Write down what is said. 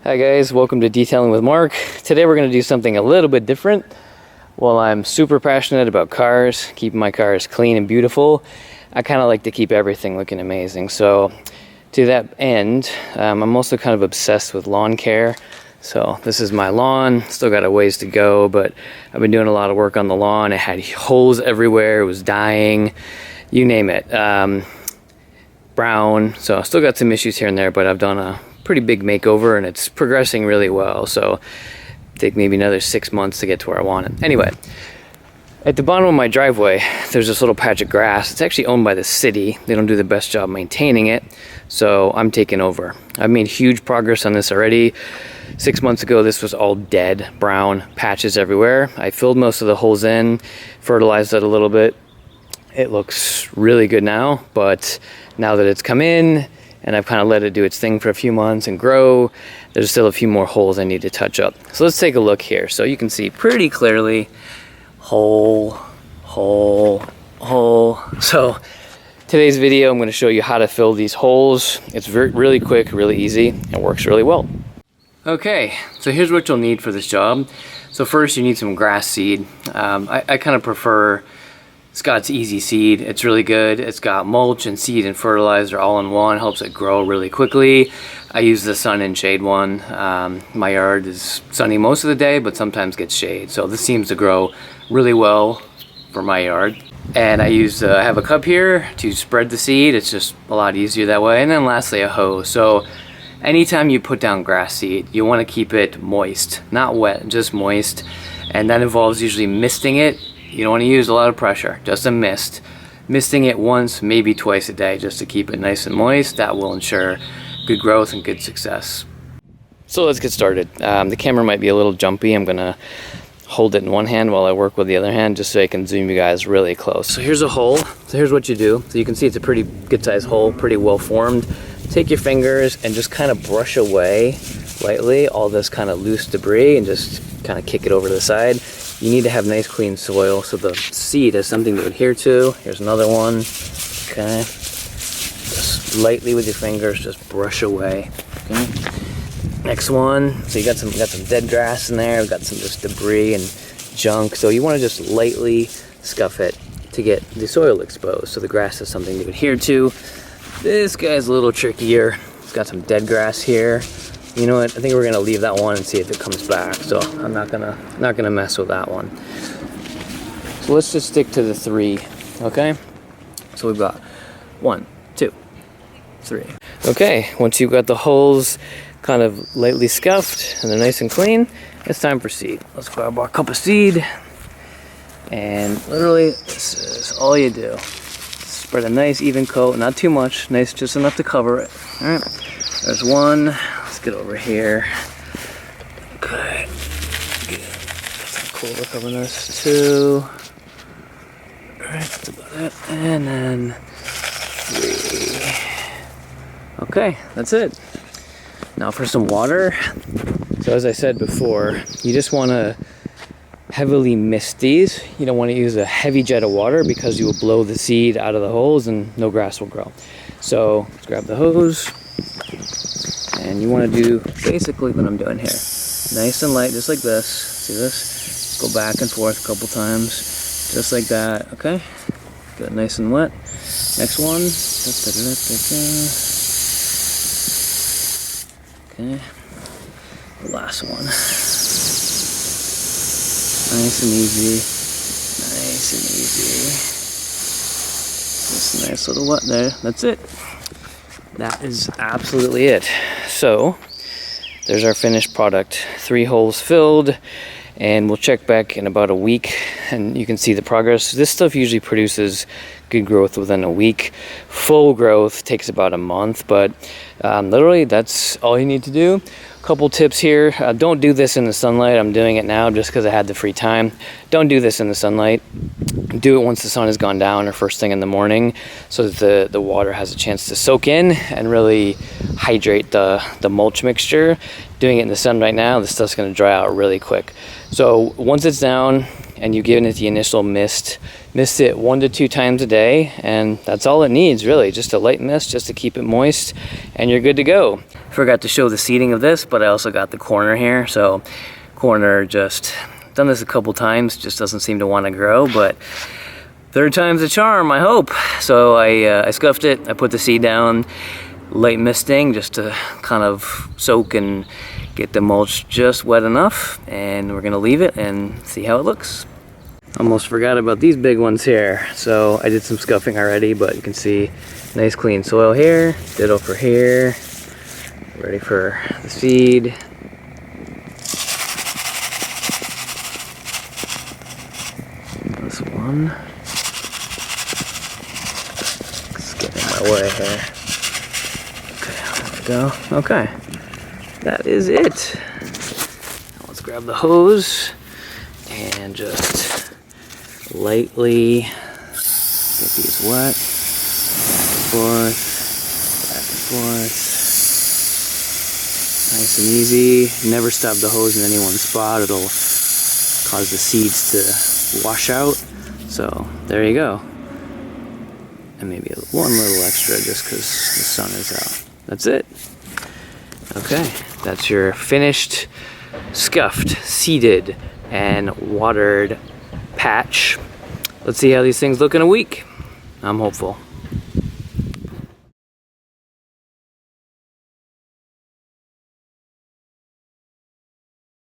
Hi guys, welcome to Detailing with Mark. Today we're going to do something a little bit different. While I'm super passionate about cars, keeping my cars clean and beautiful, I kind of like to keep everything looking amazing. So to that end, I'm also kind of obsessed with lawn care. So this is my lawn, still got a ways to go, but I've been doing a lot of work on the lawn. It had holes everywhere, it was dying, you name it. Brown, so I still got some issues here and there, but I've done a pretty big makeover and it's progressing really well. So take maybe another 6 months to get to where I want it. Anyway, at the bottom of my driveway, there's this little patch of grass. It's actually owned by the city. They don't do the best job maintaining it, so I'm taking over. I've made huge progress on this already. 6 months ago, this was all dead, brown patches everywhere. I filled most of the holes in, fertilized it a little bit. It looks really good now, but now that it's come in and I've kind of let it do its thing for a few months and grow, there's still a few more holes I need to touch up. So let's take a look here. So you can see pretty clearly, hole, hole, hole. So today's video, I'm going to show you how to fill these holes. It's really quick, really easy, and works really well. Okay, so here's what you'll need for this job. So first you need some grass seed. I kind of prefer Scott's EZSEED. It's really good. It's got mulch and seed and fertilizer all in one. Helps it grow really quickly. I use the sun and shade one. My yard is sunny most of the day, but sometimes gets shade. So this seems to grow really well for my yard. And I have a cup here to spread the seed. It's just a lot easier that way. And then lastly, a hose. So anytime you put down grass seed, you want to keep it moist, not wet, just moist. And that involves usually misting it. You don't want to use a lot of pressure, just a mist. Misting it once, maybe twice a day, just to keep it nice and moist. That will ensure good growth and good success. So let's get started. The camera might be a little jumpy. I'm gonna hold it in one hand while I work with the other hand, just so I can zoom you guys really close. So here's a hole. So here's what you do. So you can see it's a pretty good sized hole, pretty well formed. Take your fingers and just kind of brush away lightly all this kind of loose debris and just kind of kick it over to the side. You need to have nice clean soil so the seed has something to adhere to. Here's another one. Okay. Just lightly with your fingers, just brush away. Okay. Next one. So you got some dead grass in there. We've got some just debris and junk. So you want to just lightly scuff it to get the soil exposed so the grass has something to adhere to. This guy's a little trickier. It's got some dead grass here. You know what? I think we're gonna leave that one and see if it comes back. So I'm not gonna mess with that one. So let's just stick to the 3. Okay. So we've got 1, 2, 3. Okay. Once you've got the holes kind of lightly scuffed and they're nice and clean, it's time for seed. Let's grab our cup of seed, and literally this is all you do. Spread a nice even coat, not too much, nice, just enough to cover it. All right. There's one. Let's get over here. Okay. Get some clover covering this. 2. Alright, that's about it. And then 3. Okay, that's it. Now for some water. So as I said before, you just want to heavily mist these. You don't want to use a heavy jet of water because you will blow the seed out of the holes and no grass will grow. So let's grab the hose. And you want to do basically what I'm doing here. Nice and light, just like this. See this? Go back and forth a couple times. Just like that, okay? Get it nice and wet. Next one. Okay. The last one. Nice and easy. Nice and easy. Just a nice little wet there. That's it. That is absolutely it. So there's our finished product. 3 holes filled, and we'll check back in about a week and you can see the progress. This stuff usually produces good growth within a week. Full growth takes about a month, but literally that's all you need to do. Couple tips here. Don't do this in the sunlight. I'm doing it now just because I had the free time. Don't do this in the sunlight. Do it once the sun has gone down or first thing in the morning, so that the water has a chance to soak in and really hydrate the mulch mixture. Doing it in the sun right now, this stuff's going to dry out really quick. So once it's down and you've given it the initial mist it 1 to 2 times a day, and that's all it needs really, just a light mist just to keep it moist, and you're good to go. Forgot to show the seeding of this, but I also got the corner here. So corner, just done this a couple times, just doesn't seem to want to grow, but third time's a charm, I hope. So I scuffed it, I put the seed down, light misting just to kind of soak and get the mulch just wet enough, and we're gonna leave it and see how it looks. Almost forgot about these big ones here. So I did some scuffing already, but you can see nice clean soil here, ditto for here. Ready for the seed. This one. It's getting in my way here. Okay, there we go. Okay, that is it. Now let's grab the hose and just lightly get these wet. Back and forth. Nice and easy. Never stop the hose in any one spot. It'll cause the seeds to wash out. So there you go. And maybe one little extra just because the sun is out. That's it. Okay, that's your finished, scuffed, seeded, and watered patch. Let's see how these things look in a week. I'm hopeful.